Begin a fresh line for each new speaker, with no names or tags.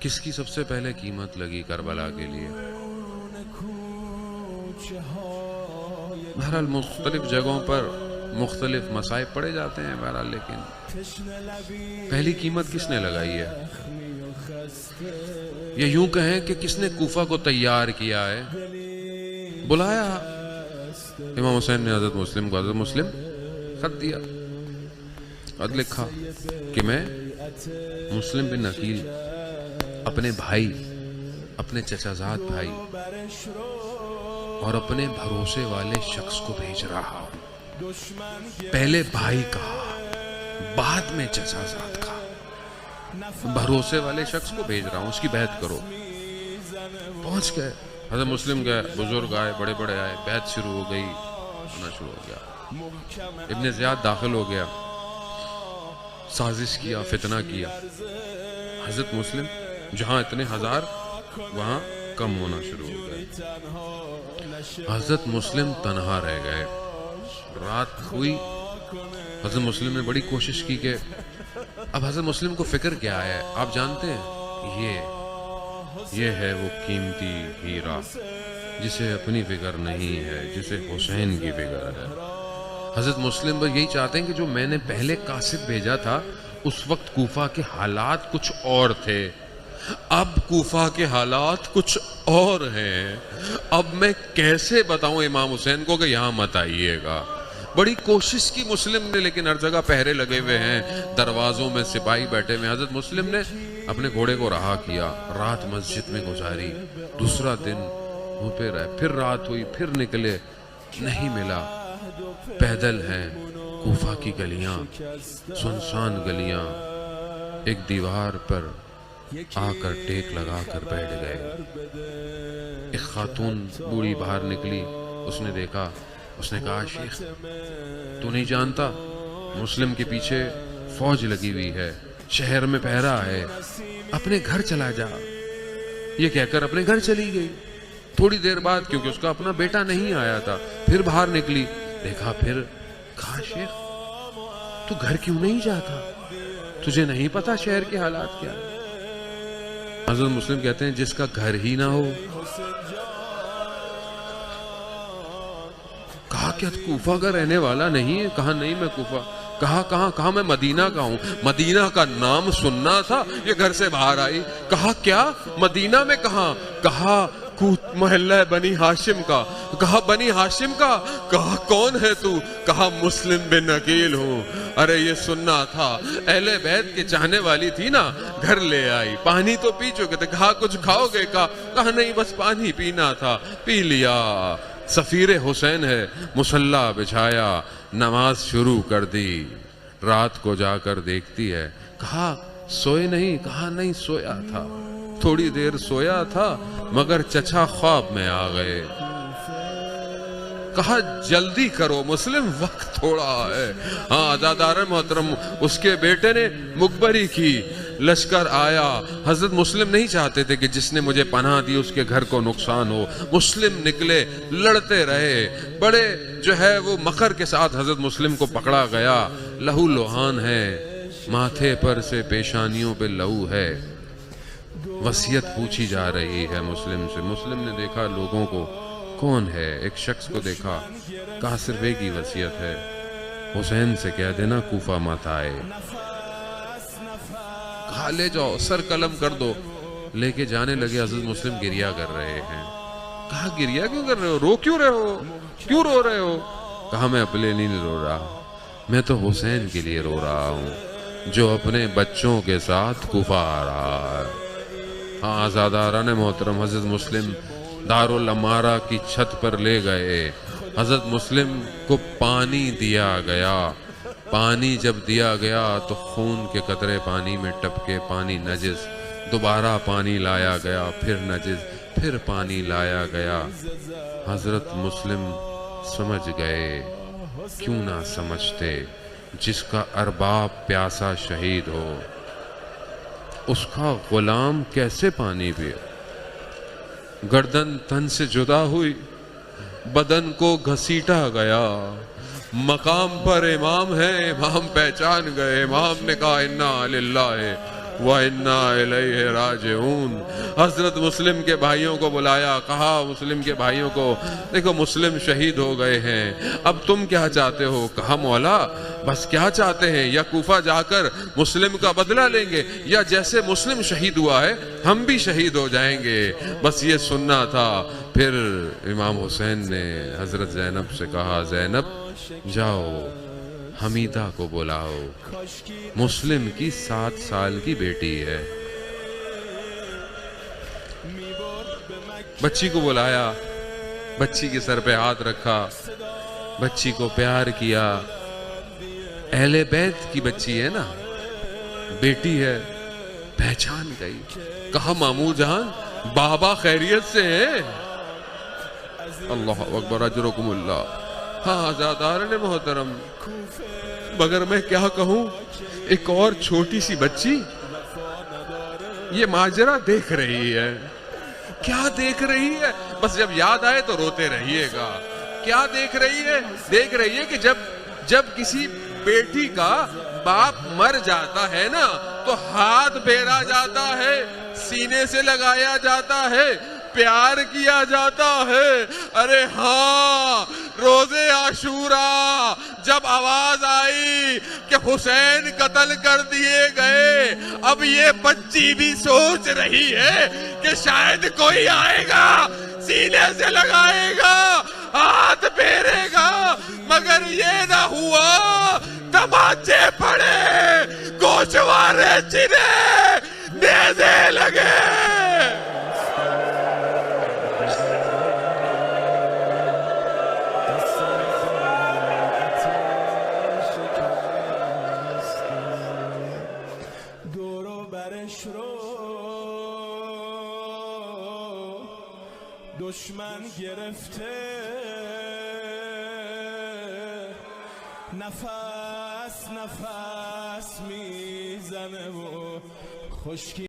کس کی سب سے پہلے قیمت لگی کربلا کے لیے؟ بہرحال مختلف جگہوں پر مختلف مصائب پڑے جاتے ہیں بہرحال، لیکن پہلی قیمت کس نے لگائی ہے؟ یا یوں کہیں کہ کس نے کوفہ کو تیار کیا ہے؟ بلایا امام حسین نے حضرت مسلم کو، حضرت مسلم خط دیا، خط لکھا کہ میں مسلم بن عقیل اپنے بھائی، اپنے چچا زاد بھائی اور اپنے بھروسے والے شخص کو بھیج رہا ہوں۔ پہلے بھائی کہا، بعد میں چچا زاد کہا، بھروسے والے شخص کو بھیج رہا ہوں، اس کی بیعت کرو۔ پہنچ گئے، حضرت مسلم گئے، بزرگ آئے، بڑے بڑے آئے، بیعت شروع ہو گئی، ہونا شروع ہو گیا۔ ابن زیاد داخل ہو گیا، سازش کیا، فتنہ کیا۔ حضرت مسلم جہاں اتنے ہزار وہاں کم ہونا شروع ہو گئے۔ حضرت مسلم تنہا رہ گئے۔ رات ہوئی، حضرت مسلم نے بڑی کوشش کی کہ اب حضرت مسلم کو فکر کیا ہے؟ آپ جانتے ہیں یہ ہے وہ قیمتی ہیرا جسے اپنی فکر نہیں ہے، جسے حسین کی فکر ہے۔ حضرت مسلم بس یہی چاہتے ہیں کہ جو میں نے پہلے قاصد بھیجا تھا اس وقت کوفہ کے حالات کچھ اور تھے، اب کوفہ کے حالات کچھ اور ہیں، اب میں کیسے بتاؤں امام حسین کو کہ یہاں مت آئیے گا۔ بڑی کوشش کی مسلم نے، لیکن ہر جگہ پہرے لگے ہوئے ہیں، دروازوں میں سپاہی بیٹھے ہوئے ہیں۔ حضرت مسلم نے اپنے گھوڑے کو رہا کیا، رات مسجد میں گزاری، دوسرا دن وہ پھر رات ہوئی، پھر نکلے، نہیں ملا۔ پیدل ہیں کوفہ کی گلیاں، سنسان گلیاں، ایک دیوار پر آ کر ٹیک لگا کر بیٹھ گئے۔ ایک خاتون بوڑھی باہر نکلی، اس نے دیکھا، اس نے کہا شیخ تو نہیں جانتا مسلم کے پیچھے فوج لگی ہوئی ہے، شہر میں پہرا ہے، اپنے گھر چلا جا۔ یہ کہہ کر اپنے گھر چلی گئی۔ تھوڑی دیر بعد، کیونکہ اس کا اپنا بیٹا نہیں آیا تھا، پھر باہر نکلی، دیکھا، پھر کہا شیخ تو گھر کیوں نہیں جاتا؟ تجھے نہیں پتا شہر کے حالات کیا ہے؟ حضرت مسلم کہتے ہیں جس کا گھر ہی نہ ہو۔ کہا کیا کوفہ کا رہنے والا نہیں ہے؟ کہا نہیں میں کوفہ۔ کہا میں مدینہ کا ہوں۔ مدینہ کا نام سننا تھا، یہ گھر سے باہر آئی۔ کہا کیا مدینہ میں کہاں؟ کہا محلہ بنی ہاشم کا۔ کہا بنی ہاشم کا؟ کہا کون ہے تو؟ کہا مسلم بن عقیل ہوں۔ ارے یہ سننا تھا، اہل بیت کے چاہنے والی تھی نا، گھر لے آئی، پانی تو پی چکے تھے۔ کہا کچھ کھاؤ گے؟ کہا نہیں بس پانی پینا تھا، پی لیا۔ سفیر حسین ہے، مصلی بچھایا، نماز شروع کر دی۔ رات کو جا کر دیکھتی ہے، کہا سوئے نہیں؟ کہا نہیں سویا تھا، تھوڑی دیر سویا تھا مگر چچا خواب میں آ گئے۔ کہا جلدی کرو مسلم، وقت تھوڑا ہے۔ ہاں عزادار محترم، اس کے بیٹے نے مخبری کی، لشکر آیا۔ حضرت مسلم نہیں چاہتے تھے کہ جس نے مجھے پناہ دی اس کے گھر کو نقصان ہو۔ مسلم نکلے، لڑتے رہے، بڑے جو ہے وہ مکر کے ساتھ حضرت مسلم کو پکڑا گیا۔ لہو لوہان ہے، ماتھے پر سے پیشانیوں پہ لہو ہے۔ وصیت پوچھی جا رہی ہے مسلم سے۔ مسلم نے دیکھا لوگوں کو، کون ہے؟ ایک شخص کو دیکھا، کہا صرف ایک ہی وصیت ہے، حسین سے کہہ دینا کوفہ مت آئے۔ کہا لے جاؤ، سر قلم کر دو۔ لے کے جانے لگے، حضرت مسلم گریا کر رہے ہیں۔ کہا گریا کیوں کر رہے ہو؟ رو کیوں رہے ہو؟ کیوں رو رہے ہو؟ کہا میں اپنے لیے نہیں رو رہا، میں تو حسین کے لیے رو رہا ہوں جو اپنے بچوں کے ساتھ کوفہ آ رہا ہے۔ ہاں عزاداران محترم، حضرت مسلم دارالامارہ کی چھت پر لے گئے۔ حضرت مسلم کو پانی دیا گیا۔ پانی جب دیا گیا تو خون کے قطرے پانی میں ٹپکے، پانی نجس۔ دوبارہ پانی لایا گیا، پھر نجس، پھر پانی لایا گیا۔ حضرت مسلم سمجھ گئے، کیوں نہ سمجھتے، جس کا ارباب پیاسا شہید ہو اس کا غلام کیسے پانی پیے؟ گردن تن سے جدا ہوئی، بدن کو گھسیٹا گیا۔ مقام پر امام ہے، امام پہچان گئے۔ امام نے کہا انا للہ وَإِنَّا إِلَيْهِ راجعون۔ حضرت مسلم کے بھائیوں کو بلایا، کہا مسلم کے بھائیوں کو، دیکھو مسلم شہید ہو گئے ہیں، اب تم کیا چاہتے ہو؟ کہا مولا بس کیا چاہتے ہیں، یا کوفہ جا کر مسلم کا بدلہ لیں گے، یا جیسے مسلم شہید ہوا ہے ہم بھی شہید ہو جائیں گے، بس یہ سننا تھا۔ پھر امام حسین نے حضرت زینب سے کہا زینب جاؤ حمیدہ کو بلاؤ، مسلم کی 7 سال کی بیٹی ہے۔ بچی کو بلایا، بچی کے سر پہ ہاتھ رکھا، بچی کو پیار کیا۔ اہل بیت کی بچی ہے نا، بیٹی ہے، پہچان گئی۔ کہا مامو جان بابا خیریت سے ہیں؟ اللہ اکبر، اجرکم اللہ۔ ہاں آزادارن محترم، مگر میں کیا کہوں، ایک اور چھوٹی سی بچی یہ ماجرا دیکھ رہی ہے۔ کیا دیکھ رہی ہے؟ بس جب یاد آئے تو روتے رہیے گا۔ کیا دیکھ رہی ہے؟ دیکھ رہی ہے کہ جب کسی بیٹی کا باپ مر جاتا ہے نا تو ہاتھ پھیرا جاتا ہے، سینے سے لگایا جاتا ہے، پیار کیا جاتا ہے۔ ارے ہاں، روزے عاشورا جب آواز آئی کہ حسین قتل کر دیے گئے، اب یہ بچی بھی سوچ رہی ہے کہ شاید کوئی آئے گا، سینے سے لگائے گا، ہاتھ پھیرے گا، مگر یہ نہ ہوا۔ تماچے پڑے، گوشوارے چنے، نیزے لگے۔
دشمن گرفته نفس نفس میزنه و خشکی